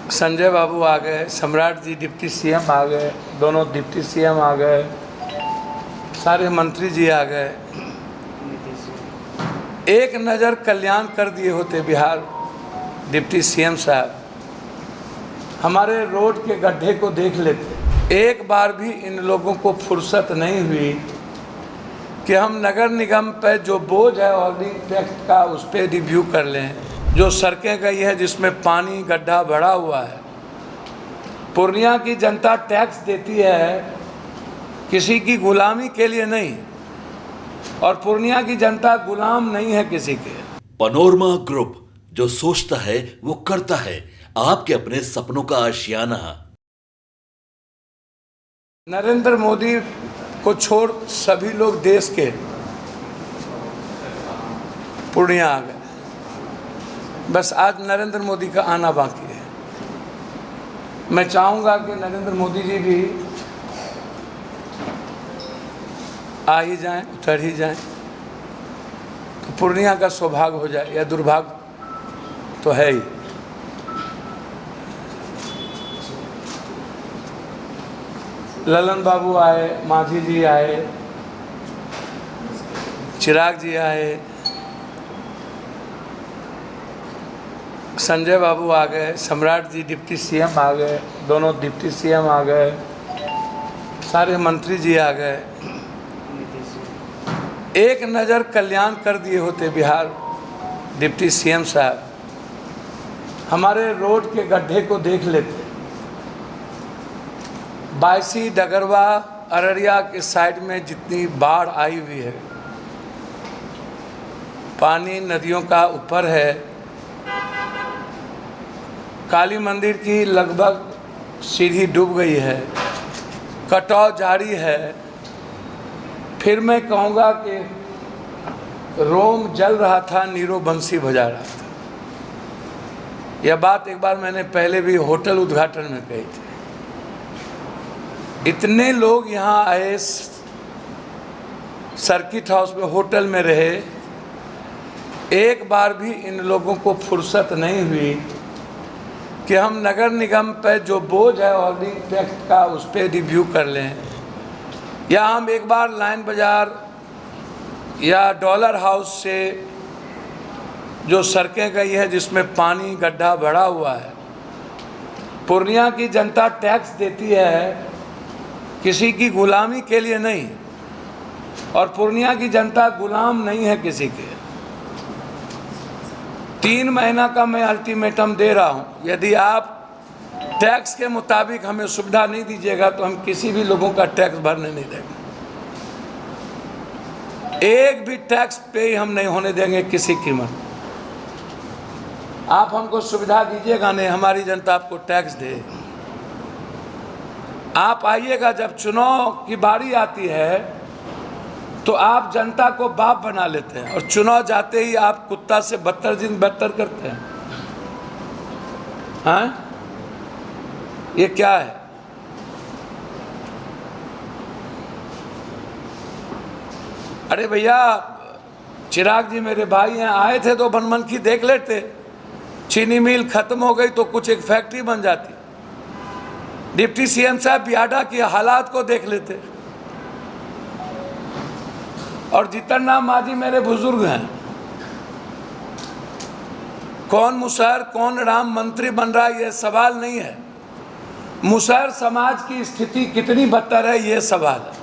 संजय बाबू आ गए, सम्राट जी deputy CM आ गए, दोनों डिप्टी सीएम आ गए, सारे मंत्री जी आ गए। एक नज़र कल्याण कर दिए होते बिहार डिप्टी सीएम साहब, हमारे रोड के गड्ढे को देख लेते। एक बार भी इन लोगों को फुर्सत नहीं हुई कि हम नगर निगम पर जो बोझ है ऑर्डिंग टैक्स का उस पर रिव्यू कर लें। जो सड़कें गई है जिसमें पानी गड्ढा भरा हुआ है, पूर्णिया की जनता टैक्स देती है किसी की गुलामी के लिए नहीं, और पूर्णिया की जनता गुलाम नहीं है किसी के। पनोरमा ग्रुप, जो सोचता है वो करता है, आपके अपने सपनों का आशियाना। नरेंद्र मोदी को छोड़ सभी लोग देश के पूर्णिया आ गए, बस आज नरेंद्र मोदी का आना बाकी है। मैं चाहूँगा कि नरेंद्र मोदी जी भी आ ही जाएं, उतर ही जाएं, तो पूर्णिया का सौभाग्य हो जाए, या दुर्भाग्य तो है ही। ललन बाबू आए, माझी जी आए, चिराग जी आए, संजय बाबू आ गए, सम्राट जी डिप्टी सीएम आ गए, दोनों डिप्टी सीएम आ गए, सारे मंत्री जी आ गए। एक नज़र कल्याण कर दिए होते बिहार डिप्टी सीएम साहब, हमारे रोड के गड्ढे को देख लेते। बायसी, डगरवा, अररिया के साइड में जितनी बाढ़ आई हुई है, पानी नदियों का ऊपर है। काली मंदिर की लगभग सीढ़ी डूब गई है, कटाव जारी है। फिर मैं कहूँगा कि रोम जल रहा था, नीरो बंसी बजा रहा था। यह बात एक बार मैंने पहले भी होटल उद्घाटन में कही थी। इतने लोग यहाँ आए, सर्किट हाउस में होटल में रहे, एक बार भी इन लोगों को फुर्सत नहीं हुई कि हम नगर निगम पर जो बोझ है ऑर्डिंग टैक्स का उस पर रिव्यू कर लें, या हम एक बार लाइन बाज़ार या डॉलर हाउस से जो सड़कें गई है जिसमें पानी गड्ढा भरा हुआ है, पूर्णिया की जनता टैक्स देती है किसी की गुलामी के लिए नहीं, और पूर्णिया की जनता गुलाम नहीं है किसी के। 3 महीना का मैं अल्टीमेटम दे रहा हूँ, यदि आप टैक्स के मुताबिक हमें सुविधा नहीं दीजिएगा तो हम किसी भी लोगों का टैक्स भरने नहीं देंगे। एक भी टैक्स पे हम नहीं होने देंगे किसी कीमत। आप हमको सुविधा दीजिएगा नहीं, हमारी जनता आपको टैक्स दे। आप आइएगा, जब चुनाव की बारी आती है तो आप जनता को बाप बना लेते हैं, और चुनाव जाते ही आप कुत्ता से बदतर करते हैं। हाँ, ये क्या है? अरे भैया, चिराग जी मेरे भाई हैं, आए थे तो बनमनखी देख लेते। चीनी मिल खत्म हो गई तो कुछ एक फैक्ट्री बन जाती। डिप्टी सीएम साहब बियाडा की हालात को देख लेते। और जितना माजी मेरे बुजुर्ग हैं, कौन मुसहर कौन राम मंत्री बन रहा है ये सवाल नहीं है, मुसहर समाज की स्थिति कितनी बदतर है ये सवाल है,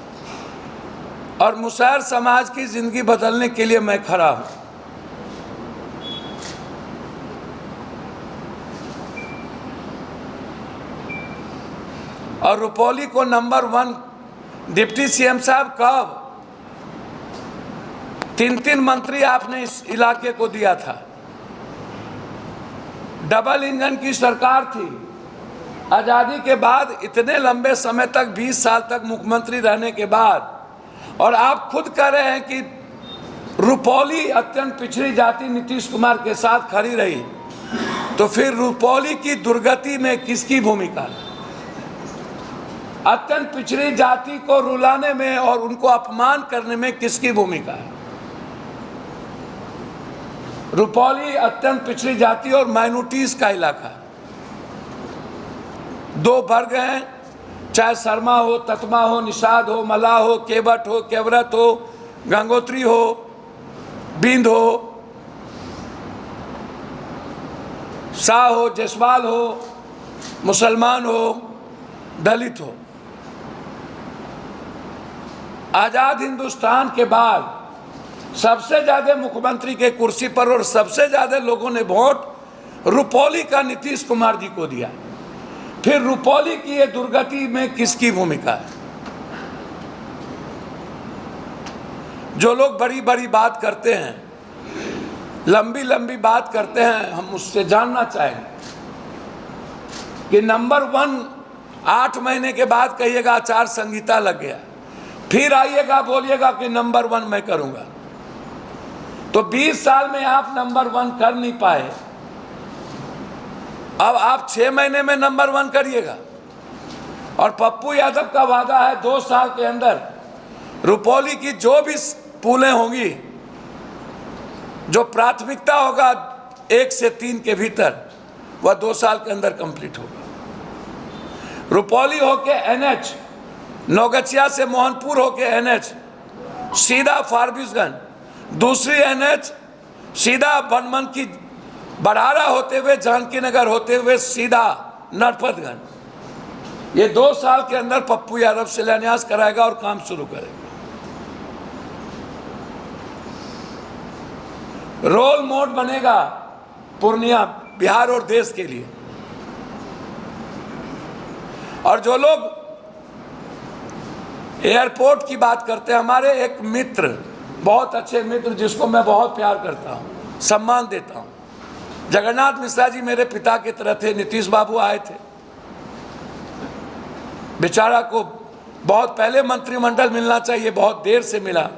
और मुसहर समाज की जिंदगी बदलने के लिए मैं खड़ा हूं। और रुपौली को नंबर 1 डिप्टी सीएम साहब कब 3 मंत्री आपने इस इलाके को दिया था। डबल इंजन की सरकार थी आज़ादी के बाद, इतने लंबे समय तक 20 साल तक मुख्यमंत्री रहने के बाद, और आप खुद कह रहे हैं कि रुपौली अत्यंत पिछड़ी जाति नीतीश कुमार के साथ खड़ी रही, तो फिर रुपौली की दुर्गति में किसकी भूमिका है? अत्यंत पिछड़ी जाति को रुलाने में और उनको अपमान करने में किसकी भूमिका है? रुपौली अत्यंत पिछड़ी जाति और माइनॉरिटीज का इलाका है। दो वर्ग हैं, चाहे शर्मा हो, ततमा हो, निषाद हो, मल्लाह हो, केवट हो, केवरत हो, गंगोत्री हो, बिंद हो, शाह हो, जसवाल हो, मुसलमान हो, दलित हो। आज़ाद हिंदुस्तान के बाद सबसे ज़्यादा मुख्यमंत्री के कुर्सी पर और सबसे ज़्यादा लोगों ने वोट रुपौली का नीतीश कुमार जी को दिया। फिर रुपौली की ये दुर्गति में किसकी भूमिका है? जो लोग बड़ी बड़ी बात करते हैं, लंबी लंबी बात करते हैं, हम उससे जानना चाहेंगे कि नंबर 1 8 महीने के बाद कहिएगा आचार संहिता लग गया, फिर आइएगा बोलिएगा कि नंबर 1 मैं करूंगा। तो 20 साल में आप नंबर 1 कर नहीं पाए, अब आप 6 महीने में नंबर 1 करिएगा। और पप्पू यादव का वादा है 2 साल के अंदर रुपौली की जो भी पुलें होंगी, जो प्राथमिकता होगा 1 से 3 के भीतर, वह 2 साल के अंदर कंप्लीट होगा। रुपौली होके NH, नौगछिया से मोहनपुर होके NH सीधा फारबिसगंज, दूसरी NH सीधा बनमन की बड़ारा होते हुए जानकी नगर होते हुए सीधा नरपतगंज। ये 2 साल के अंदर पप्पू यादव शिलान्यास कराएगा और काम शुरू करेगा। रोल मॉडल बनेगा पूर्णिया, बिहार और देश के लिए। और जो लोग एयरपोर्ट की बात करते हैं, हमारे एक मित्र, बहुत अच्छे मित्र जिसको मैं बहुत प्यार करता हूं, सम्मान देता हूं, जगन्नाथ मिश्रा जी मेरे पिता की तरह थे। नीतीश बाबू आए थे, बेचारा को बहुत पहले मंत्रिमंडल मिलना चाहिए, बहुत देर से मिला।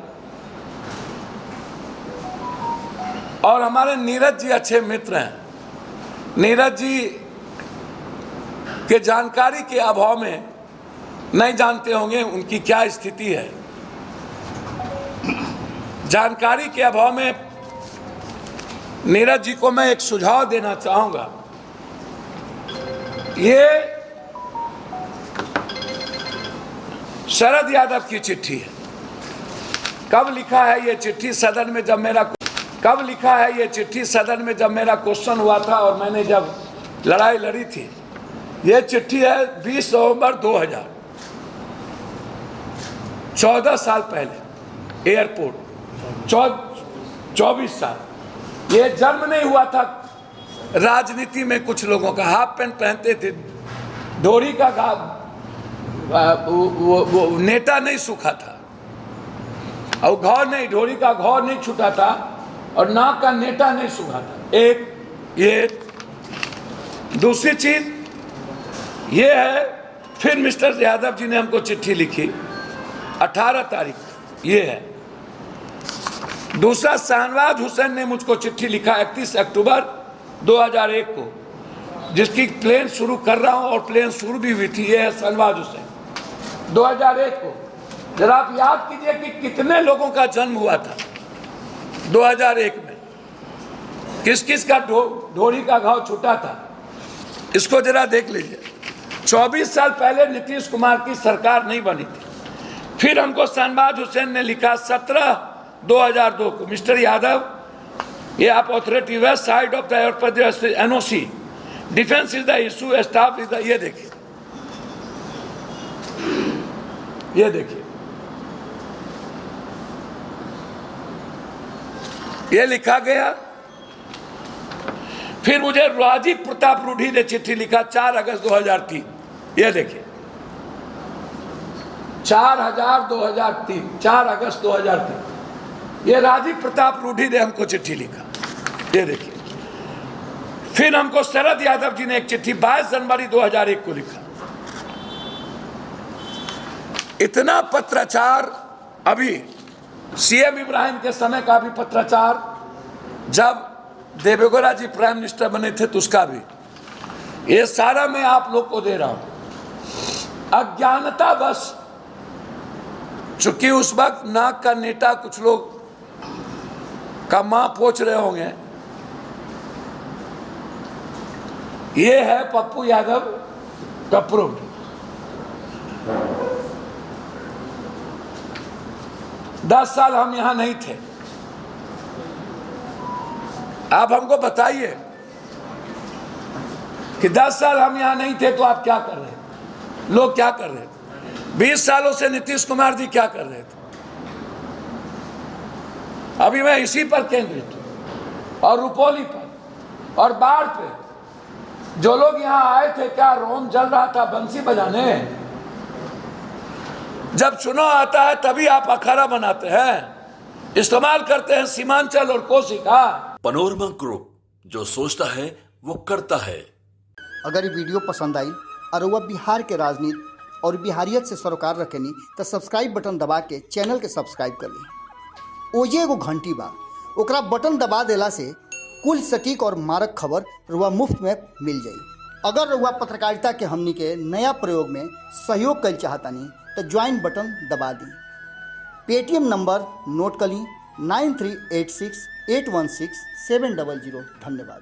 और हमारे नीरज जी अच्छे मित्र हैं। नीरज जी के जानकारी के अभाव में नहीं जानते होंगे उनकी क्या स्थिति है। जानकारी के अभाव में नीरज जी को मैं एक सुझाव देना चाहूंगा। ये शरद यादव की चिट्ठी है। कब लिखा है ये चिट्ठी? सदन में जब मेरा जब मेरा क्वेश्चन हुआ था और मैंने जब लड़ाई लड़ी थी। ये चिट्ठी है 20 नवंबर 2000, 14 साल पहले, एयरपोर्ट 24 साल। ये जन्म नहीं हुआ था राजनीति में कुछ लोगों का। हाफ पैंट पहनते थे, डोरी का वो नेटा नहीं सूखा था, और घौर नहीं, डोरी का घौर नहीं छूटा था, और नाक का नेटा नहीं सूखा था। एक ये, दूसरी चीज ये है, फिर मिस्टर यादव जी ने हमको चिट्ठी लिखी 18 तारीख, ये है। दूसरा, शाहनवाज हुसैन ने मुझको चिट्ठी लिखा 31 अक्टूबर 2001 को, जिसकी प्लेन शुरू कर रहा हूं और प्लेन शुरू भी हुई थी। ये है शाहनवाज हुसैन, 2001 को। जरा आप याद कीजिए कि कितने लोगों का जन्म हुआ था 2001 में, किस किस का ढोरी का घाव छूटा था, इसको जरा देख लीजिए। 24 साल पहले नीतीश कुमार की सरकार नहीं बनी थी। फिर हमको शाहनवाज हुसैन ने लिखा 17/2002 को, मिस्टर यादव, ये आप authority west side of the airport NOC, defence is the issue, staff is the, ये देखिए, ये देखिए, ये लिखा गया। फिर मुझे राजीव प्रताप रूढ़ी ने चिट्ठी लिखा 4 अगस्त 2003, ये देखिए, 4 अगस्त 2003, ये राजीव प्रताप रूढ़ी ने हमको चिट्ठी लिखा, ये देखिए। फिर हमको शरद यादव जी ने एक चिट्ठी 22 जनवरी 2001 को लिखा। इतना पत्राचार, अभी CM इब्राहिम के समय का भी पत्राचार, जब देवेगौड़ा जी प्राइम मिनिस्टर बने थे तो उसका भी, ये सारा मैं आप लोग को दे रहा हूं। अज्ञानता बस, चूंकि उस वक्त नाक का नेटा कुछ लोग का मां पोछ रहे होंगे। ये है पप्पू यादव अप्रूव्ड। दस साल हम यहां नहीं थे। आप हमको बताइए कि 10 साल हम यहां नहीं थे तो आप क्या कर रहे थे, लोग क्या कर रहे थे? 20 सालों से नीतीश कुमार जी क्या कर रहे थे? अभी मैं इसी पर केंद्रित हूं, और रुपौली पर और बाढ़ पे। जो लोग यहां आए थे, क्या रोम जल रहा था बंसी बजाने? जब चुनाव आता है तभी आप अखाड़ा बनाते हैं, इस्तेमाल करते हैं सीमांचल और कोसी का। पनोरमा ग्रुप, जो सोचता है वो करता है। अगर ये वीडियो पसंद आई और वह बिहार के राजनीति और बिहारियत से सरोकार रखेनी तो सब्सक्राइब बटन दबा के चैनल के सब्सक्राइब कर ली। ओजे एगो घंटी बा, ओकरा बटन दबा देला से कुल सटीक और मारक खबर रुआ मुफ्त में मिल जाई। अगर रुआ पत्रकारिता के हमनी के नया प्रयोग में सहयोग कर चाहतानी तो ज्वाइन बटन दबा दी। पेटीएम नंबर नोट कर ली 9386816700। धन्यवाद।